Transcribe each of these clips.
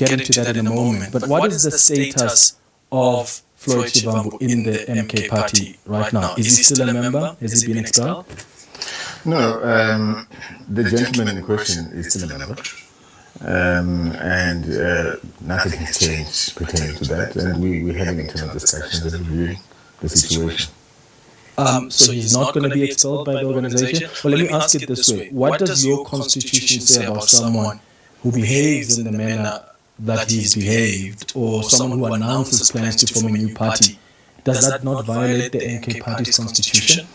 get into that in a moment. But what is the status of Floyd Shivambu in the MK party right now? Is he still a member? Has he been expelled? No, the gentleman in question is still a member. And nothing has changed pertaining to that. And we're having internal discussions and reviewing the situation. So he's not going to be expelled by the organization? Well, let me ask it this way. What does your constitution say about someone who behaves in the manner that he's behaved, or someone who announces plans to form a new party? Does that not violate the MK party's constitution?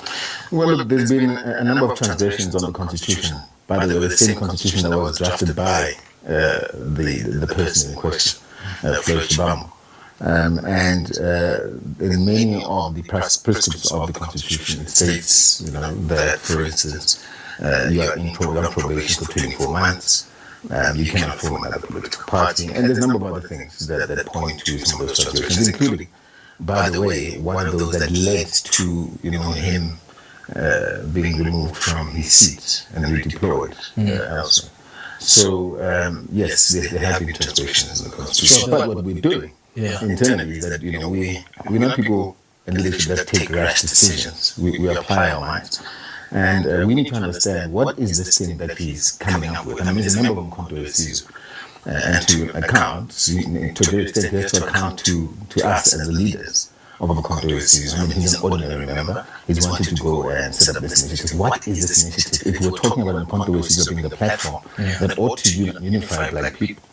Well, look, there's been a number of transgressions on the constitution. By the way, the same constitution that was drafted by the person in question, Floyd Shivambu. And in many of the prescriptions of the constitution, it states, that, for instance, you are on probation for 24 months. You cannot form another political party, and there's a number of other things that point to some of those transgressions, including, by the way, one of those that led to him being removed from his seat and redeployed elsewhere. So yes, there have been transgressions in the constitution. But what we're doing internally is that we're not people in leadership that take rash decisions. We apply our minds. And we need to understand what is this thing that he's coming up with. I mean, he's a member of Umkhonto and to account, to a great extent, he has to account to us as the leaders of Umkhonto. I mean, he's an ordinary member. He's wanted to go and set up this initiative. What is this initiative? If we're talking about Umkhonto being the platform that ought to unify Black people,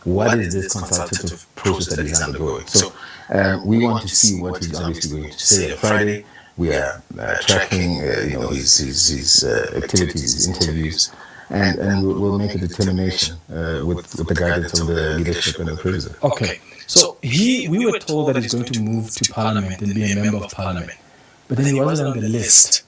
what is this consultative process that he's undergoing? So we want to see what he's obviously going to say on Friday. We are tracking, his activities, his interviews, and we'll make a determination with the guidance of the leadership and the president. Okay, so we were told that he's going to move to Parliament and be a member of Parliament, but then he wasn't on the list.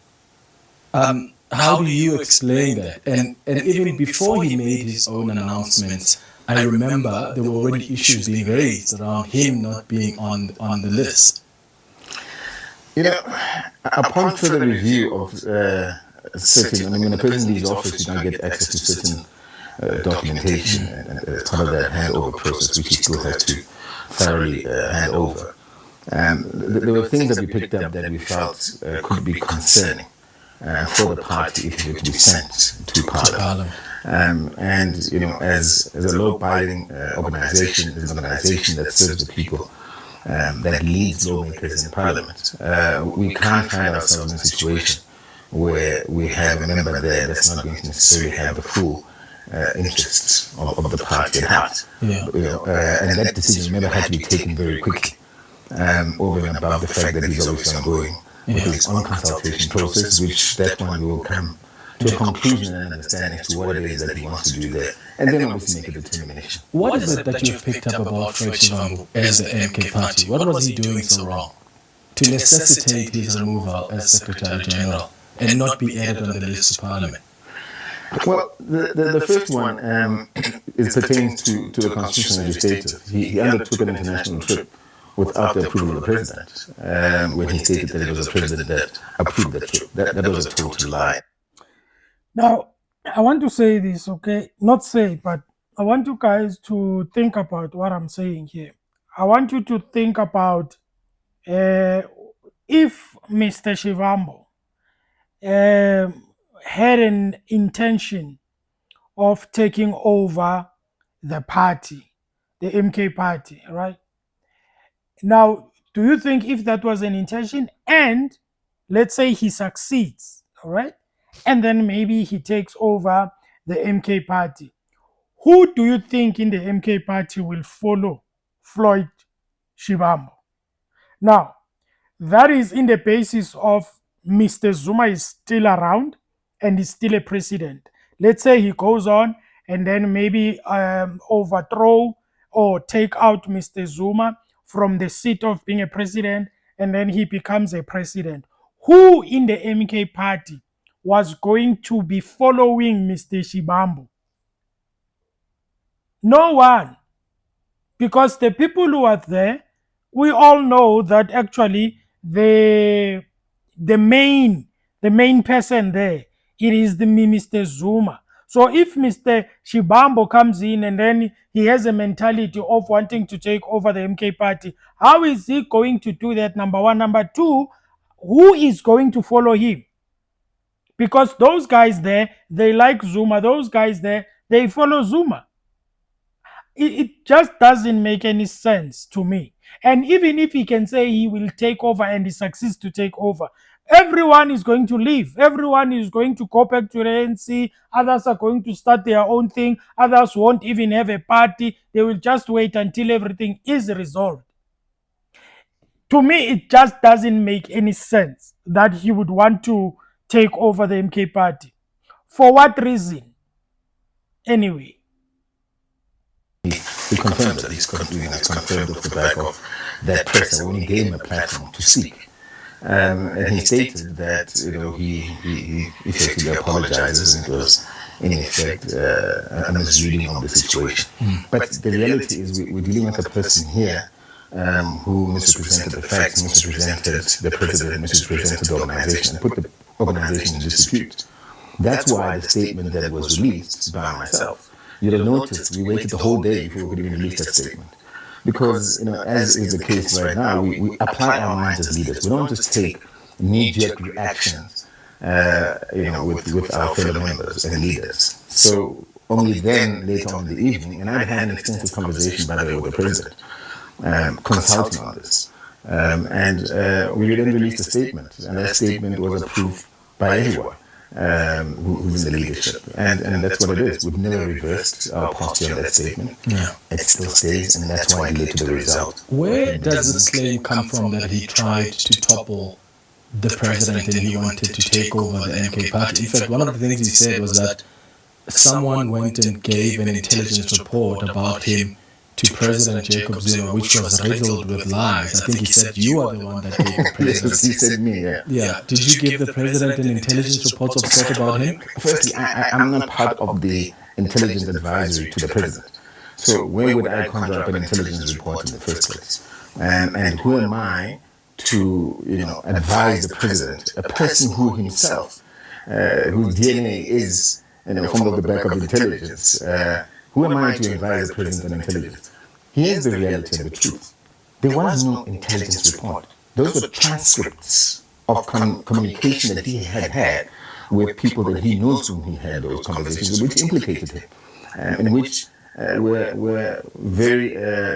How do you explain that? And even before he made his own announcements, I remember there were already issues being raised around him not being on the list. Upon further review of certain, when a person leaves office, you don't get access to certain documentation, and as part of that handover process, which he still has to thoroughly hand over. There were things that we picked up that we felt could be concerning for the party if it were to be sent to Parliament. And as a law-abiding organization, as an organization that serves the people, that leads lawmakers in Parliament, we can't find ourselves in a situation where we have a member there that's not going to necessarily have the full interests of the party at heart. And that decision never had to be taken very quickly, over and above the fact that he's obviously ongoing with his own consultation process, which that one we will come to a conclusion and understanding as to what it is that he wants to do there, and then obviously make a determination. What is it that you've picked up about Floyd Shivambu as the MK party? What was he doing so wrong to necessitate his removal as Secretary General and not be added on the list to Parliament? Well, the first one pertains to the constitution as you stated. He undertook an international trip without the approval of the president, when he stated that it was the president that approved the trip. That was a total lie. Now, I want to say this, okay? Not say, but I want you guys to think about what I'm saying here. I want you to think about if Mr. Shivambu had an intention of taking over the party, the MK party, right? Now, do you think if that was an intention and let's say he succeeds, all right? And then maybe he takes over the MK party. Who do you think in the MK party will follow Floyd Shivambu? Now, that is in the basis of Mr. Zuma is still around and is still a president. Let's say he goes on and then maybe overthrow or take out Mr. Zuma from the seat of being a president, and then he becomes a president. Who in the MK party was going to be following Mr. Shivambu? No one. Because the people who are there, we all know that actually the main person there, it is the Mr. Zuma. So if Mr. Shivambu comes in and then he has a mentality of wanting to take over the MK party, how is he going to do that? Number one. Number two, who is going to follow him? Because those guys there, they like Zuma. Those guys there, they follow Zuma. It just doesn't make any sense to me. And even if he can say he will take over and he succeeds to take over, everyone is going to leave. Everyone is going to go back to the ANC. Others are going to start their own thing. Others won't even have a party. They will just wait until everything is resolved. To me, it just doesn't make any sense that he would want to take over the MK party. For what reason? Anyway. He confirmed that he's confirmed off the back of that pressure when he gave him a platform to speak. And he stated that he effectively apologizes and it was in effect a misreading of the situation. But the reality is we're dealing with a person here who misrepresented the facts, misrepresented the president, misrepresented the organization, and put the organization in dispute. That's why the statement that was released by myself, you'll have noticed we waited the whole day before we could even release that statement. Because, as is the case right now, we apply our minds as leaders. We don't just take knee-jerk reactions, with our fellow members and leaders. So only then, later on in the evening, and I've had an extensive conversation, by the way, with the president, consulting on this. We then released a statement, and that statement was approved by everyone who's in the leadership. And that's what it is. We've never reversed our posture on that statement. Yeah. It still stays, and that's why it led to the result. Where does this claim come from that he tried to topple the president and he wanted to take over the MK party? In fact, one of the things he said was that someone went and gave an intelligence report about him to President Jacob Zuma, which was riddled with lies. I think he said you are the one that gave the president. Yes, he said me, yeah. Yeah. Did you give the president an intelligence report of sort about him? Firstly, I'm not part of the intelligence advisory to the president. So where would I conjure up an intelligence report in the first place? And who am I to, advise the president, a person who himself, whose DNA is, from the back of intelligence, who am I to advise the president on intelligence? Here's the reality and the truth. There was no intelligence report. Those were transcripts of communication that he had with people that he knows whom he had those conversations, which implicated him, and which were very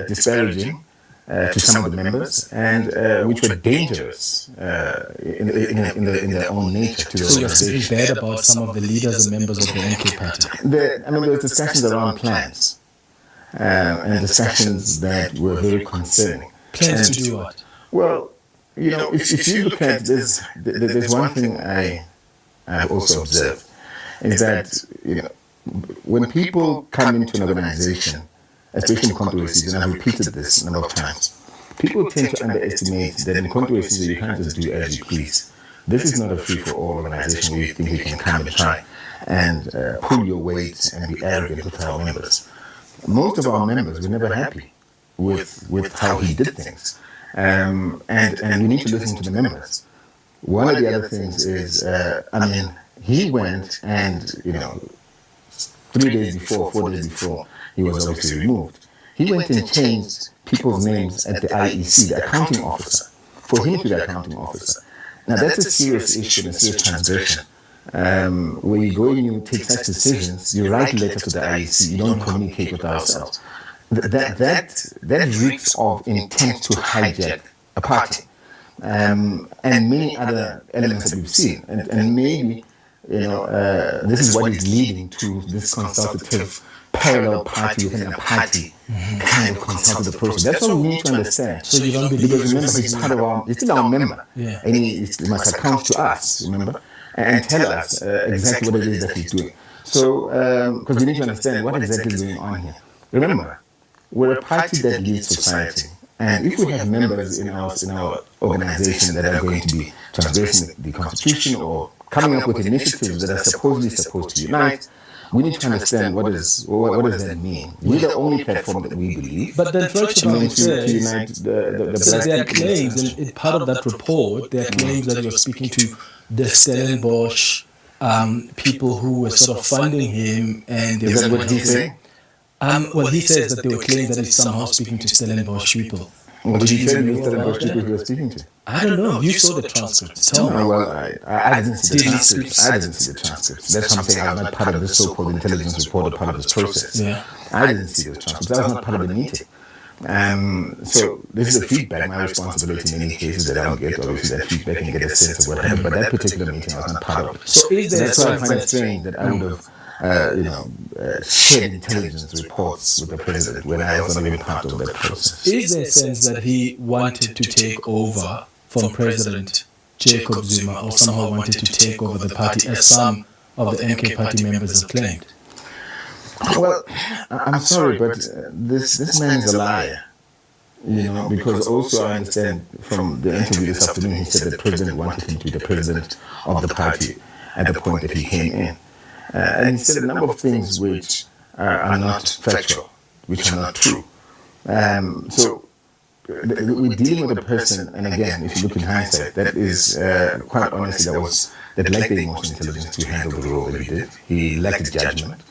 disparaging to some of the members, and which were dangerous in their own nature to the So you're organization. speaking bad about some of the leaders and members of the MK party. There were discussions around plans, and discussions that were very concerning. Plans to do what? Well, if you look at this, there's one thing I have also observed, is that, when people come into an organization, especially in controversies, and I've repeated this a number of times, people tend to underestimate that in controversies you can't just do as you please. This is not a free-for-all organization where you think you can come and try and pull your weight and be arrogant with our members. Most of our members were never happy with how he did things. And we need to listen to the members. One of the other things is, he went and, 3 days before, 4 days before, he was obviously removed. He went and changed people's names at the IEC, the accounting officer, for him to be the accounting officer. Now that's a serious issue and a serious transgression. When you go and you take such decisions, you write letters to the IEC, you don't communicate with ourselves. That reeks of intent to hijack a party, and many other elements that we've seen. And maybe, this is what is leading to this consultative parallel party within a party kind of consultative process. That's what we need to understand. So you don't believe, because remember, he's part of he's still our member. Yeah. And he must account to us, remember, and tell us exactly what it is that he's doing. So, because we need to understand what exactly is going on here. Remember, we're a party that leads society. And if we have members in our organization that are going to be transgressing the constitution or coming up with initiatives that are supposedly supposed to unite, we need to understand what does that mean. We're the only platform that we believe. but then Floyd Shivambu to unite says there are black claims, and in part of that report, there are claims that you're speaking to the Stellenbosch people who were sort of funding him, and Is that what he's saying? Well, he says that there were claims that he's somehow speaking to Stellenbosch people. Well, did he tell you know Stellenbosch about people that? he was speaking to? I don't know. You saw the transcripts. Tell me. Well, I didn't see the Did he transcripts. speak? I didn't see the transcripts. That's what I'm saying. I was not part of this so-called intelligence report or part of this process. Yeah. I didn't see those transcripts. I was not part of the meeting. So this is the feedback, my responsibility in any cases that I don't get, obviously, that feedback and get a sense of what happened. But that particular meeting I was not part of. So is there That's why I a find it sense strange that I would have, shared intelligence reports with the president when I was not even part of that process. Is there a sense that he wanted to take over from President Jacob Zuma, or somehow wanted to take over the party, as some of the MK party members have claimed? Well, I'm sorry, but this man is a liar. Because also I understand from the interview this afternoon, he said the president wanted him to be the president of the party at the point that he came in. And he said a number of things which are not factual, which are not true. So we're dealing with a person, and again, if you look in hindsight, that is quite honestly, that lacked the emotional intelligence to handle the role that he did. He lacked judgment.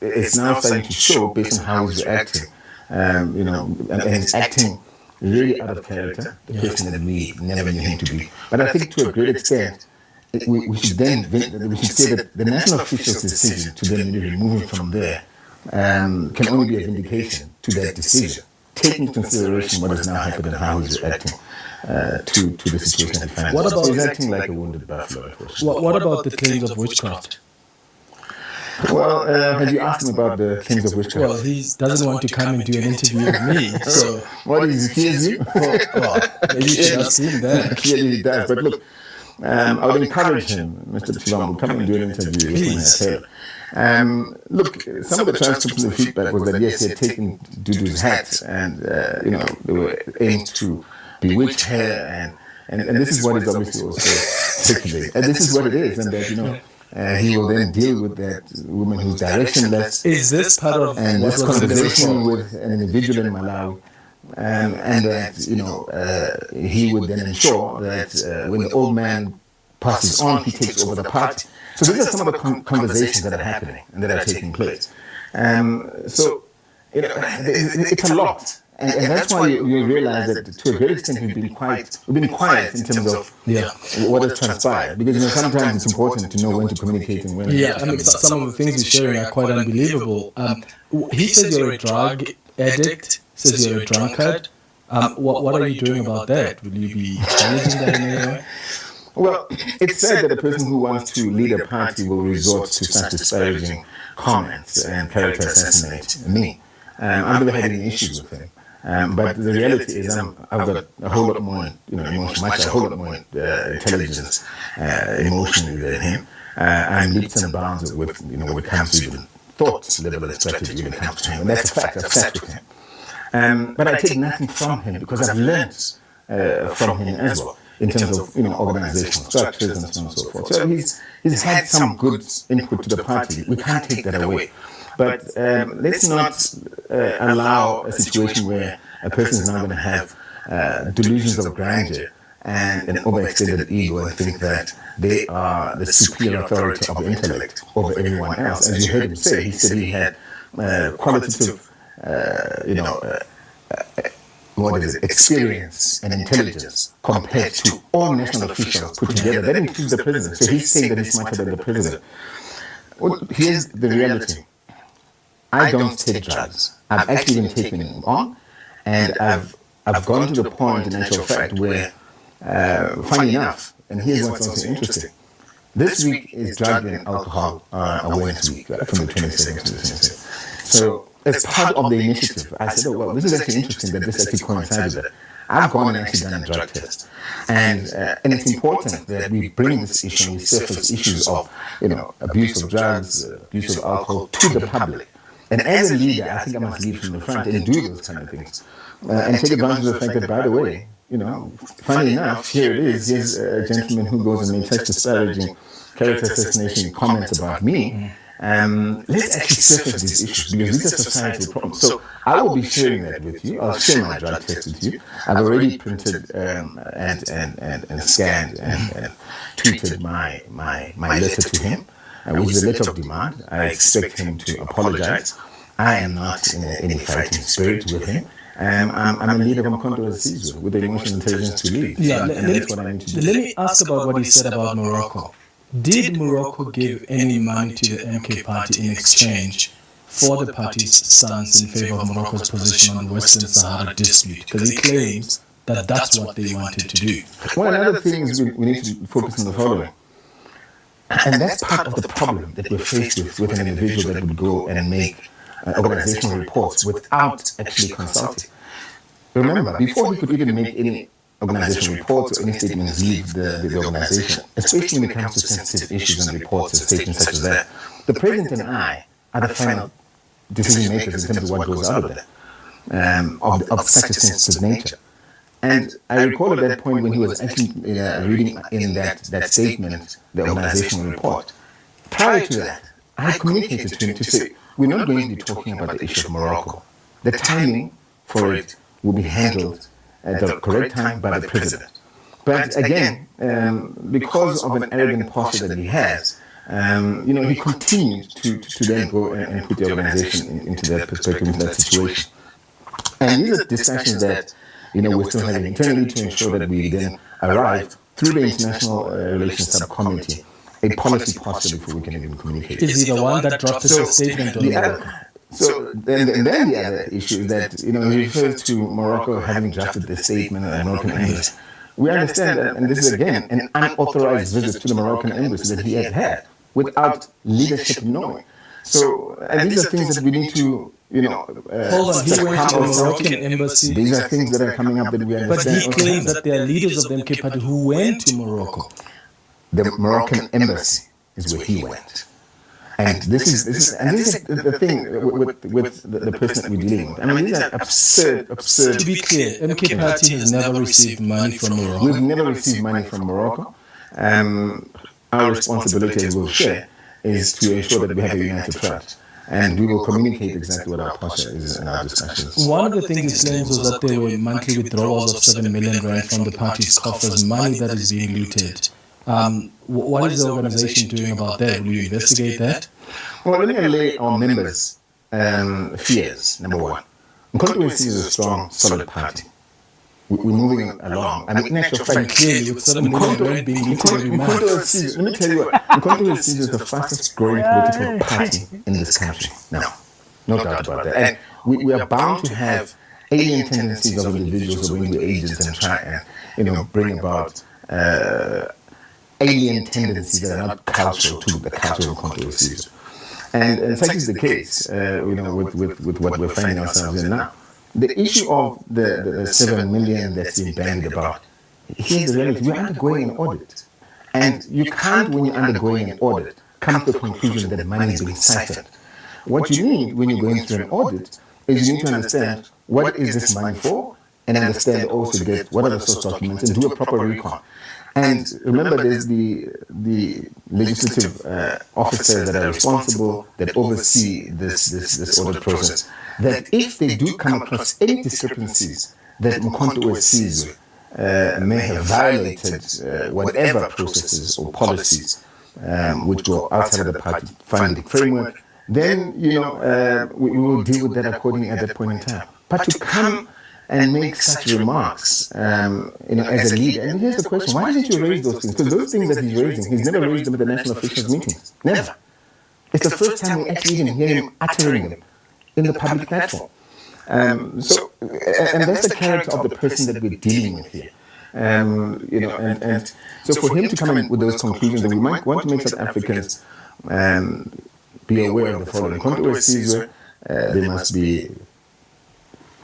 It's now starting to show based on how he's reacting, and he's acting really out of character, the person that we never knew him to be. But I think to a great extent, we should say that the national official's decision to then remove him from there can only be a vindication to that decision, taking into consideration what has now happened and how he's reacting to the situation that he finds. What about- he's acting like a wounded buffalo? What about the claims of witchcraft? Well, have you asked him about the claims of witchcraft? Well, he doesn't want to come and do an interview with me, so What is he fears you? well, maybe you should have seen that. Clearly he does. But look, I would encourage him, Mr. Shivambu, come and do an interview with Please. him. Look, some of the transcripts and the feedback was that yes, he had taken Dudu's hat and they were aimed to bewitch her, and this is what is obviously also circulating. And this is what it is, and that he will then deal with that woman who's directionless. Is this part of And what this was in the conversation report? with an individual in Malawi, and that he would then ensure that when the old man passes on, he takes over the party. So these are some of the conversations that are happening and that are taking place. It's a lot, and that's why you realize that to a great extent we've been quiet in terms of what has transpired, because sometimes it's important to know when to communicate and when. Yeah, I mean, some of the things he's sharing are quite unbelievable. He says you're a drug addict, says you're a drunkard. What are you doing about that? Will you be challenging that in any way? Well, it's said that a person who wants to lead a party will resort to such disparaging comments and character assassinate me. I've never had any issues with him. But the reality is I've got a whole lot more, a whole lot more intelligence emotionally than him. I'm leaps and bounds with, when it comes to even thought level and strategy when it comes to him. And that's a fact. I've sat with him. But I take nothing from him because I've learned from him as well, in terms of organizational structures and so on and so forth. So he's had some good input to the party. We can't take that away. But let's not allow a situation where a person is now going to have delusions of grandeur and an overextended ego and think that they are the superior authority of the intellect over everyone else. As you heard him say, he said he had qualitative, experience and intelligence compared to all national officials put together. That includes the president. So he's saying that he's smarter than the president. Well, here's the reality. I don't take drugs. I've actually been taking them on, and I've gone to the point, in actual fact, where, funny enough, and here's what's also interesting. This week is Drug and Alcohol Awareness Week, from the 22nd to the 26th. So, as part of the initiative, I said, oh, well, this is actually interesting that this actually coincides with it. I've gone and actually done a drug test. And it's important that we bring this issue, we surface issues of, abuse of drugs, abuse of alcohol to the public. And as a leader, I think I must lead from the front and do those kind of things. And take advantage of the fact that, by the way, funny enough, here it is, here's a gentleman who goes and makes such disparaging character assassination comments about me, let's actually surface these issues because these are societal problems. So I will be sharing that with you. I'll share my drug test with you. I've already printed and scanned and tweeted my letter to him, which is a letter of demand. I expect him to apologize. I am not in any fighting spirit with him. I'm a leader of Umkhonto Sizwe with the emotional intelligence to lead. Yeah, and that's what I need to do. let me ask about what he said about Morocco. Did Morocco give any money to the MK party in exchange for the party's stance in favor of Morocco's position on the Western Sahara dispute? Because he claims that that's what they wanted to do. Well, another thing is we need to focus on the following. And that's part of the problem that we're faced with an individual that would go and make organizational reports without actually consulting. Remember, before he could even make any organizational reports or any statements leave the organization, especially when it comes to sensitive issues and reports and statements such as that, the president and I are the final decision makers in terms of what goes out of there, of such a sensitive nature. And I recall at that point when he was actually reading in that statement, the organizational report. Prior to that, I had communicated to him to say, we're not going to be talking about the issue of Morocco. The timing for it will be handled at the correct time by the president. But again, because of an arrogant posture that he has, he continued to then go and put the organization into that perspective, into that situation. And these are discussions that we're still having internally to ensure that we then arrive through the International Relations Subcommittee a policy posture before we can even communicate. Is he the one that dropped the statement on Morocco? So then the other issue is that he refers to Morocco having drafted the statement and Moroccan embassy. We understand that, and this is again an unauthorized visit to the Moroccan embassy that he had without leadership knowing. So, and these are things that we need to, hold on, he went to the Moroccan embassy. These are things that are coming up that we understand. But he claims that there are leaders of the MK party who went to Morocco. The Moroccan embassy is where he went. And this is the thing with the person that we're dealing with. I mean, these are absurd. To be clear, MK party has never received money from Morocco. We've never received money from Morocco. Our responsibility, as we'll share, is to ensure that we have a united front. And we will communicate exactly what our posture is in our discussions. One of the things he claims was that there were monthly withdrawals of 7 million rand from the party's coffers, money that is being looted. What is the organization doing about that? Will you investigate that? Well, let me allay our members' fears, number one. Umkhonto is a strong, solid party. We're moving along. I mean, in actual fact, clearly, with 7 million rand being looted every month. Let me tell you what, Umkhonto is the fastest growing political party in this country. No doubt about that. And we are bound to have alien tendencies of individuals who bring the agents and try and bring about alien tendencies that are not cultural to the culture of Umkhonto. And such is the case, with what we're finding ourselves in now. The issue of the 7 million that's been bandied about, here's the reality. We're undergoing an audit. And you can't, when you're undergoing an audit, come to the conclusion that money is being siphoned. What you need when you're going through an audit is you need to understand what is this money for, and understand also get what are the source documents and do a proper recon. And remember, there's the legislative officers that are responsible, that oversee this audit process, that if they do come across any discrepancies that Umkhonto Sizwe may have violated whatever processes or policies which go outside of the party funding framework, then we will deal with that accordingly at that point in time. But to come and make such remarks, as a leader. And here's the question: why didn't you raise those things? Because those things that he's raising, he's never raised them at the national officials' meetings. Never. It's the first time we actually even hear him uttering them in the public platform. And that's the character of the person that we're dealing with here. And so for him to come in with those conclusions, that we might want to make South Africans be aware of the following: Umkhonto Sizwe, they must be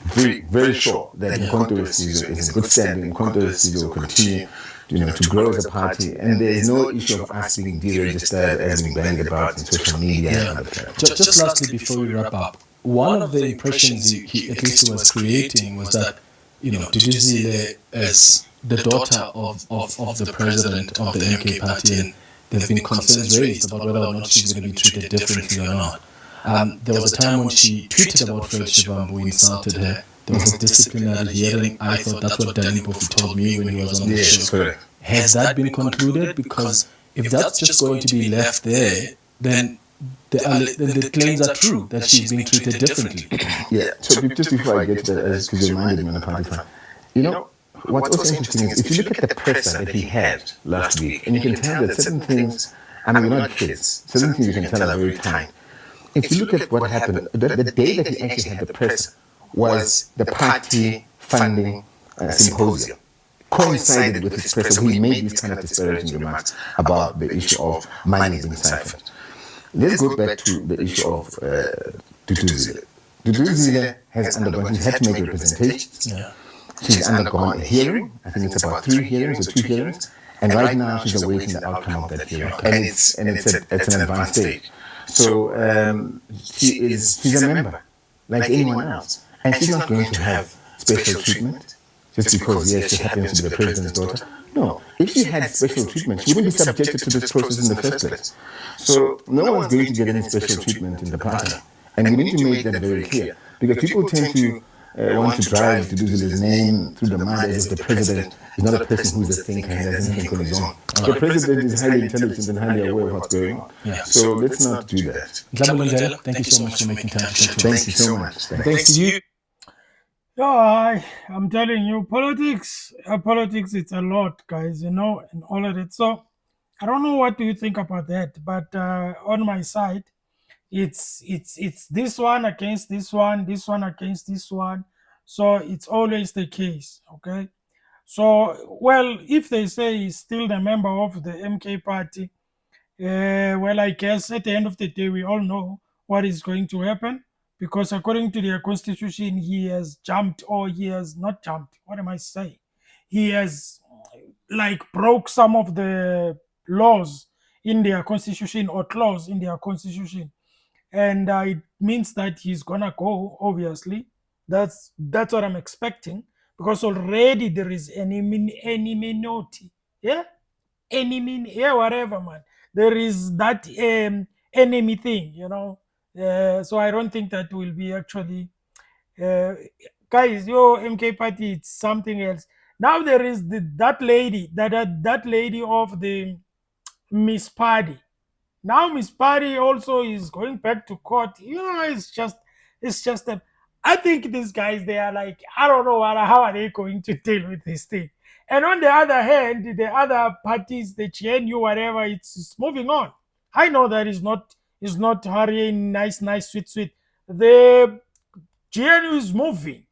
very, very sure that Umkhonto is in good standing. Umkhonto Sizwe will continue, to grow as a party, and there is no issue of us being deregistered as being bandied about in social media. And other platforms. Just lastly, before we wrap up, one of the impressions he at least was creating was that, Duduzile as the daughter of the president of the MK party, and there have been concerns raised about whether or not she's going to be treated differently or not. There was a time when she tweeted about Floyd Shivambu, insulted her. There was a disciplinary hearing. I thought that's what Danny Bofi told me when he was on the show. Correct. Has that been concluded? Because if that's just going to be left there, then the claims are true that she's being treated differently. Yeah. So just before I get to that, because you reminded me on the party front, what's also interesting is if you look at the presser that he had last week, and you can tell that certain things, I mean, we're not kids, certain things you can tell are very tiny. If you look at what happened, the day that he actually had the presser was the party funding symposium. Coincided with his presser, he made these kind of disparaging remarks about the issue of money being siphoned. Let's go back to the issue of Duduzile. Duduzile has undergone, he's had to make representations. Yeah. She's undergone a hearing. I think it's about 3 hearings or 2 hearings. And right now she's awaiting the outcome of that hearing. And it's an advanced stage. So she's a member, like anyone else. And she's not going to have special treatment just because, yes, she happens to be the president's daughter. No, if she had special treatment, she wouldn't be subjected to this process in the first place. So no one's going to get any special treatment in the party. And we need to make that very clear. Because people tend to want to drive to do his name through the mud as if the president is not a person who's a thinker and doesn't think on his own. The president is highly intelligent and highly aware of what's going on. Yeah. So let's not do that. Nhlamulo Ndlela, thank you so much for making time to talk to us. Thank you so much. Thanks to you. Yeah, I'm telling you, politics, it's a lot, guys, and all of it. So I don't know what do you think about that, but on my side, it's this one against this one against this one. So it's always the case, okay? So, well, if they say he's still the member of the MK party, well, I guess at the end of the day, we all know what is going to happen because according to their constitution, he has jumped or he has not jumped. What am I saying? He has like broke some of the laws in their constitution or clause in their constitution, and it means that he's gonna go. Obviously, that's what I'm expecting because already there is any minority, yeah, enemy, yeah, whatever, man. There is that enemy thing, so I don't think that will be actually guys, your MK party, it's something else. Now there is that lady, that lady of the Miss Party. Now Miss Party also is going back to court. It's just that I think these guys, they are like, I don't know how are they going to deal with this thing. And on the other hand, the other parties, the GNU, whatever, it's moving on. I know that is not hurrying, nice, sweet. The GNU is moving.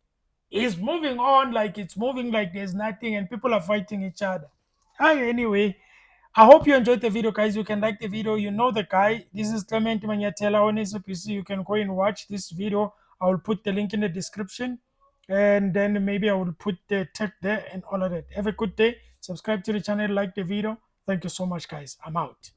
It's moving on like it's moving like there's nothing, and people are fighting each other. Anyway, I hope you enjoyed the video, guys. You can like the video. You know the guy. This is Clement Manyatela on SPC. You can go and watch this video. I will put the link in the description. And then maybe I will put the tag there and all of that. Have a good day. Subscribe to the channel. Like the video. Thank you so much, guys. I'm out.